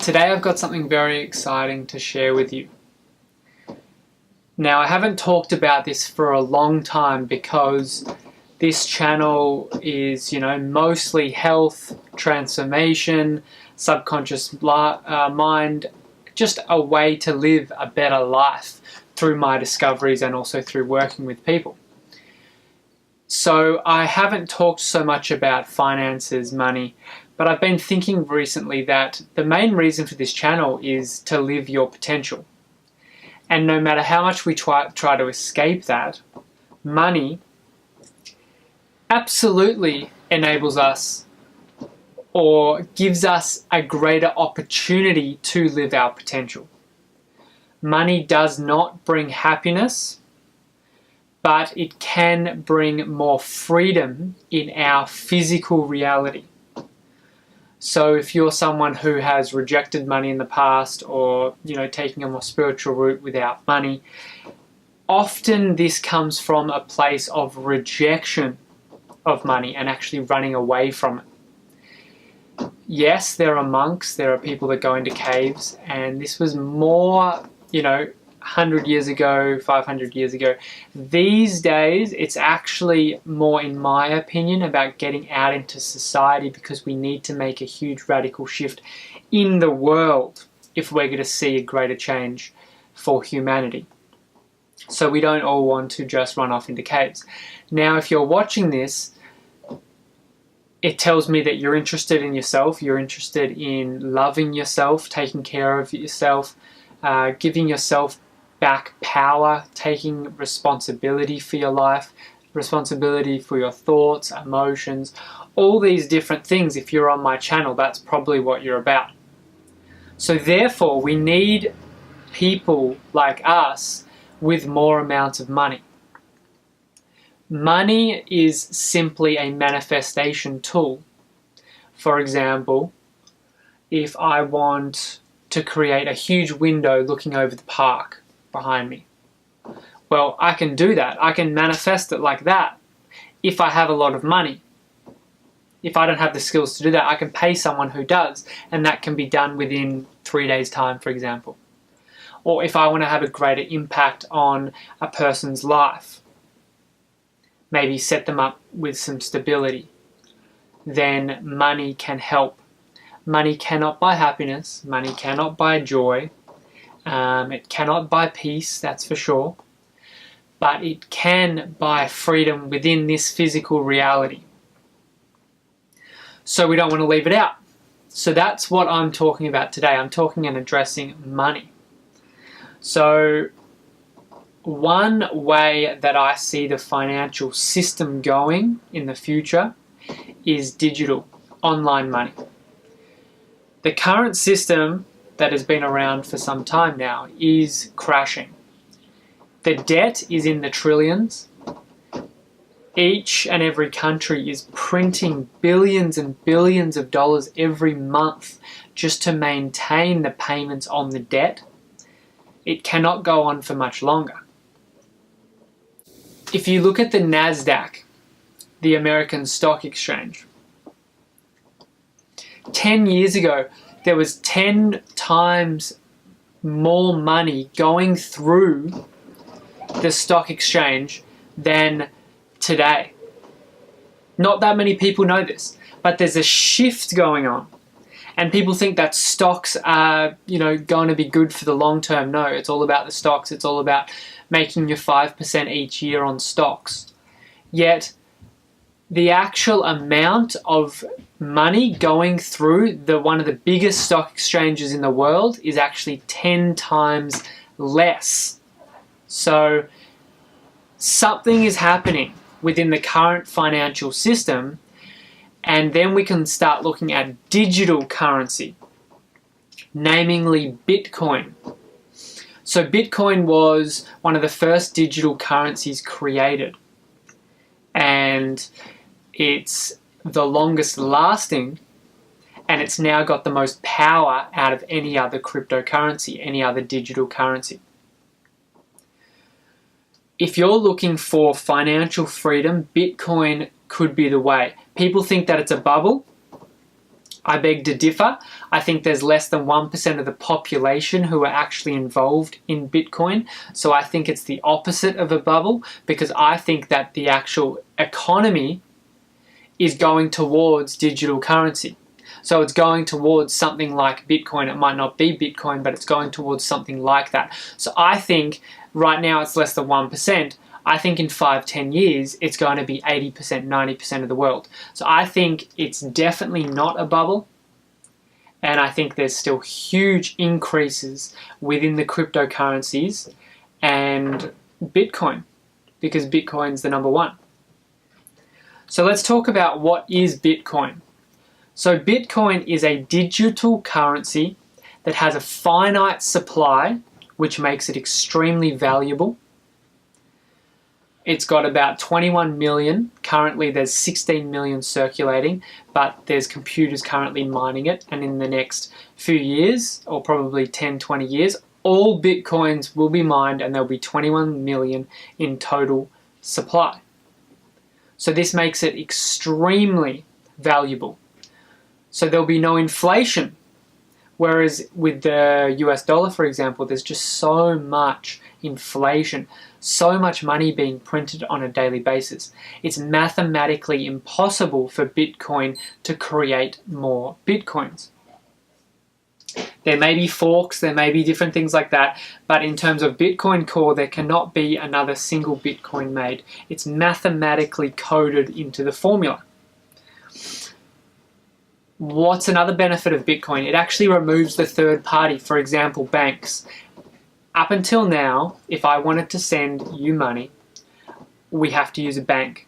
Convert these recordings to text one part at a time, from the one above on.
Today I've got something very exciting to share with you. Now, I haven't talked about this for a long time because this channel is, mostly health, transformation, subconscious mind, just a way to live a better life through my discoveries and also through working with people. So I haven't talked so much about finances, money, but I've been thinking recently that the main reason for this channel is to live your potential. And no matter how much we try to escape that, money absolutely enables us or gives us a greater opportunity to live our potential. Money does not bring happiness, but it can bring more freedom in our physical reality. So if you're someone who has rejected money in the past or, taking a more spiritual route without money, often this comes from a place of rejection of money and actually running away from it. Yes, there are monks, there are people that go into caves, and this was more, 100 years ago, 500 years ago. These days, it's actually more, in my opinion, about getting out into society because we need to make a huge radical shift in the world if we're going to see a greater change for humanity. So we don't all want to just run off into caves. Now, if you're watching this, it tells me that you're interested in yourself, you're interested in loving yourself, taking care of yourself, giving yourself back power, taking responsibility for your life, responsibility for your thoughts, emotions, all these different things. If you're on my channel, that's probably what you're about. So therefore, we need people like us with more amounts of money. Money is simply a manifestation tool. For example, if I want to create a huge window looking over the park behind me, well, I can do that. I can manifest it like that if I have a lot of money. If I don't have the skills to do that, I can pay someone who does, and that can be done within 3 days' time, for example. Or if I want to have a greater impact on a person's life, maybe set them up with some stability, then money can help. Money cannot buy happiness, money cannot buy joy, it cannot buy peace, that's for sure, but it can buy freedom within this physical reality. So we don't want to leave it out. So that's what I'm talking about today. I'm talking and addressing money. So one way that I see the financial system going in the future is digital, online money. The current system that has been around for some time now is crashing. The debt is in the trillions. Each and every country is printing billions and billions of dollars every month just to maintain the payments on the debt. It cannot go on for much longer. If you look at the NASDAQ, the American Stock Exchange, 10 years ago, there was 10 times more money going through the stock exchange than today. Not that many people know this, but there's a shift going on. And people think that stocks are, going to be good for the long term. No, it's all about the stocks. It's all about making your 5% each year on stocks. Yet, the actual amount of money going through one of the biggest stock exchanges in the world is actually 10 times less. So something is happening within the current financial system, and then we can start looking at digital currency, namely Bitcoin. So Bitcoin was one of the first digital currencies created, and it's the longest lasting, and it's now got the most power out of any other cryptocurrency, any other digital currency. If you're looking for financial freedom, Bitcoin could be the way. People think that it's a bubble. I beg to differ. I think there's less than 1% of the population who are actually involved in Bitcoin. So I think it's the opposite of a bubble, because I think that the actual economy is going towards digital currency. So it's going towards something like Bitcoin. It might not be Bitcoin, but it's going towards something like that. So I think right now it's less than 1%. I think in 5-10 years, it's going to be 80%, 90% of the world. So I think it's definitely not a bubble. And I think there's still huge increases within the cryptocurrencies and Bitcoin, because Bitcoin's the number one. So let's talk about what is Bitcoin. So Bitcoin is a digital currency that has a finite supply, which makes it extremely valuable. It's got about 21 million. Currently there's 16 million circulating, but there's computers currently mining it. And in the next few years, or probably 10, 20 years, all Bitcoins will be mined and there'll be 21 million in total supply. So this makes it extremely valuable. So there'll be no inflation. Whereas with the US dollar, for example, there's just so much inflation, so much money being printed on a daily basis. It's mathematically impossible for Bitcoin to create more Bitcoins. There may be forks, there may be different things like that, but in terms of Bitcoin Core, there cannot be another single Bitcoin made. It's mathematically coded into the formula. What's another benefit of Bitcoin? It actually removes the third party, for example, banks. Up until now, if I wanted to send you money, we have to use a bank.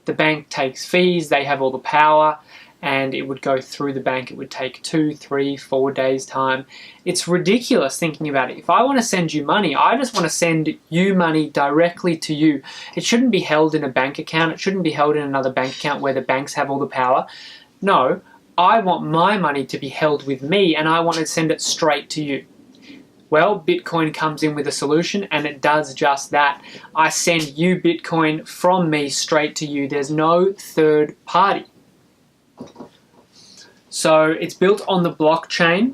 The bank takes fees, they have all the power, and it would go through the bank. It would take 2, 3, 4 days time. It's ridiculous thinking about it. If I want to send you money, I just want to send you money directly to you. It shouldn't be held in a bank account. It shouldn't be held in another bank account where the banks have all the power. No, I want my money to be held with me, and I want to send it straight to you. Well, Bitcoin comes in with a solution, and it does just that. I send you Bitcoin from me straight to you. There's no third party. So it's built on the blockchain,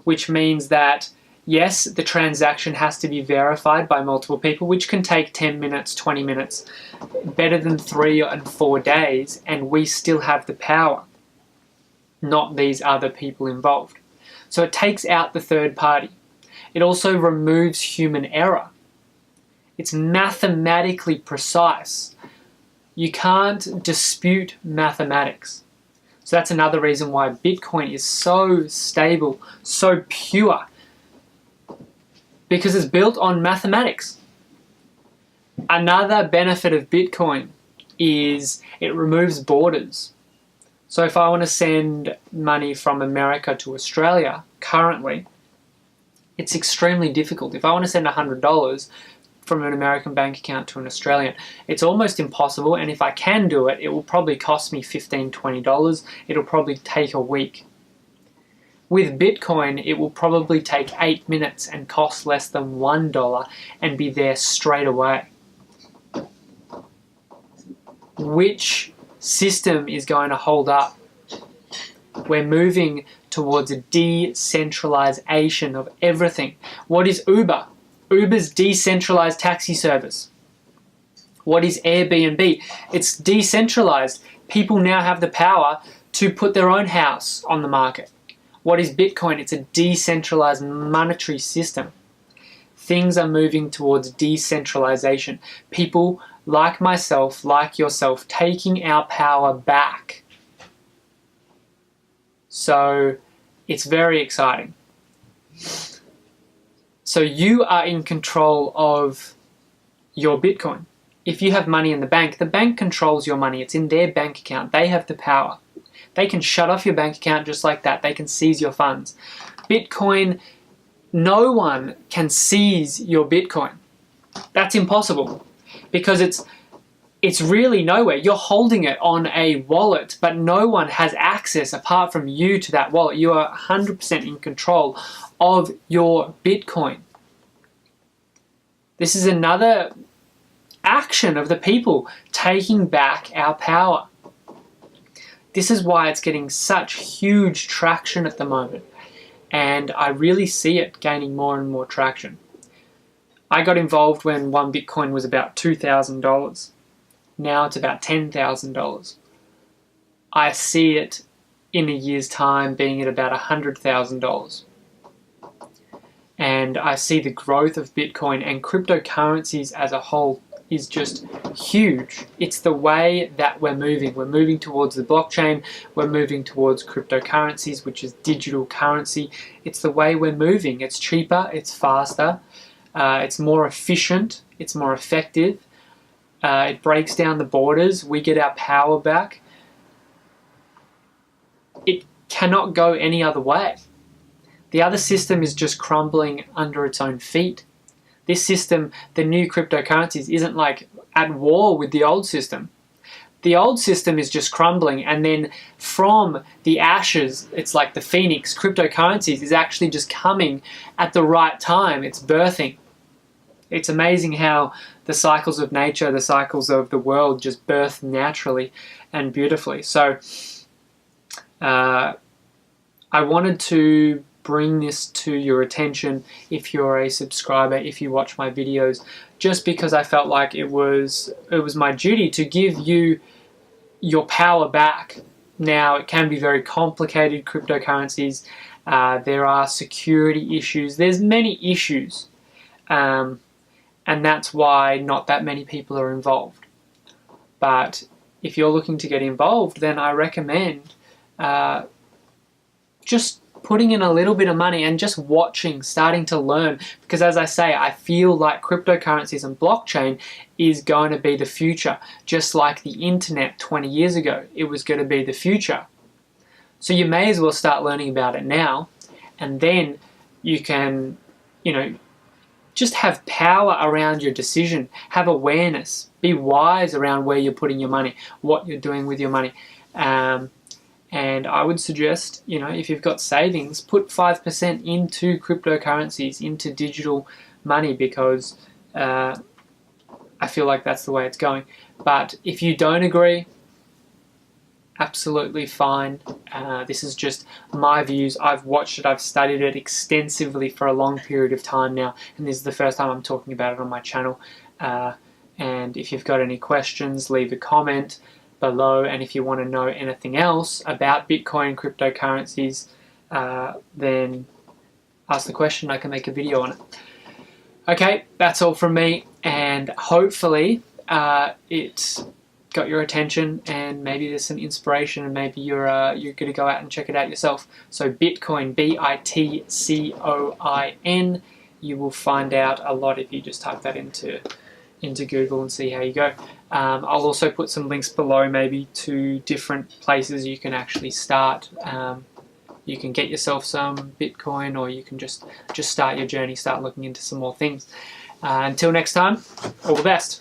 which means that, yes, the transaction has to be verified by multiple people, which can take 10 minutes, 20 minutes, better than 3 and 4 days, and we still have the power, not these other people involved. So it takes out the third party. It also removes human error. It's mathematically precise. You can't dispute mathematics. So that's another reason why Bitcoin is so stable, so pure, because it's built on mathematics. Another benefit of Bitcoin is it removes borders. So if I want to send money from America to Australia, currently, it's extremely difficult. If I want to send $100 from an American bank account to an Australian, it's almost impossible, and if I can do it, it will probably cost me $15, $20. It'll probably take a week. With Bitcoin, it will probably take 8 minutes and cost less than $1 and be there straight away. Which system is going to hold up? We're moving towards a decentralization of everything. What is Uber? Uber's decentralized taxi service. What is Airbnb? It's decentralized. People now have the power to put their own house on the market. What is Bitcoin? It's a decentralized monetary system. Things are moving towards decentralization. People like myself, like yourself, taking our power back. So it's very exciting. So you are in control of your Bitcoin. If you have money in the bank controls your money. It's in their bank account. They have the power. They can shut off your bank account just like that. They can seize your funds. Bitcoin, no one can seize your Bitcoin. That's impossible because it's really nowhere. You're holding it on a wallet, but no one has access apart from you to that wallet. You are 100% in control of your Bitcoin. This is another action of the people taking back our power. This is why it's getting such huge traction at the moment, and I really see it gaining more and more traction. I got involved when one Bitcoin was about $2,000. Now it's about $10,000. I see it in a year's time being at about $100,000. And I see the growth of Bitcoin and cryptocurrencies as a whole is just huge. It's the way that we're moving. We're moving towards the blockchain. We're moving towards cryptocurrencies, which is digital currency. It's the way we're moving. It's cheaper. It's faster. It's more efficient. It's more effective. It breaks down the borders. We get our power back. It cannot go any other way. The other system is just crumbling under its own feet. This system, the new cryptocurrencies, isn't like at war with the old system. The old system is just crumbling, and then from the ashes, it's like the phoenix. Cryptocurrencies is actually just coming at the right time. It's birthing. It's amazing how the cycles of nature, the cycles of the world just birth naturally and beautifully. So I wanted to bring this to your attention if you're a subscriber, if you watch my videos, just because I felt like it was my duty to give you your power back. Now, it can be very complicated, cryptocurrencies. There are security issues. There's many issues. And that's why not that many people are involved. But if you're looking to get involved, then I recommend just putting in a little bit of money and just watching, starting to learn. Because as I say, I feel like cryptocurrencies and blockchain is going to be the future. Just like the internet 20 years ago, it was going to be the future. So you may as well start learning about it now, and then you can, just have power around your decision, have awareness, be wise around where you're putting your money, what you're doing with your money. And I would suggest, if you've got savings, put 5% into cryptocurrencies, into digital money, because I feel like that's the way it's going. But if you don't agree, absolutely fine. This is just my views. I've watched it, I've studied it extensively for a long period of time now, and this is the first time I'm talking about it on my channel. And if you've got any questions, leave a comment below, and if you want to know anything else about Bitcoin, cryptocurrencies, then ask the question. I can make a video on it. Okay, that's all from me, and hopefully it got your attention, and maybe there's some inspiration, and maybe you're going to go out and check it out yourself. So Bitcoin, Bitcoin, you will find out a lot if you just type that into Google and see how you go. I'll also put some links below, maybe to different places you can actually start. You can get yourself some Bitcoin, or you can just start your journey, start looking into some more things. Until next time, all the best.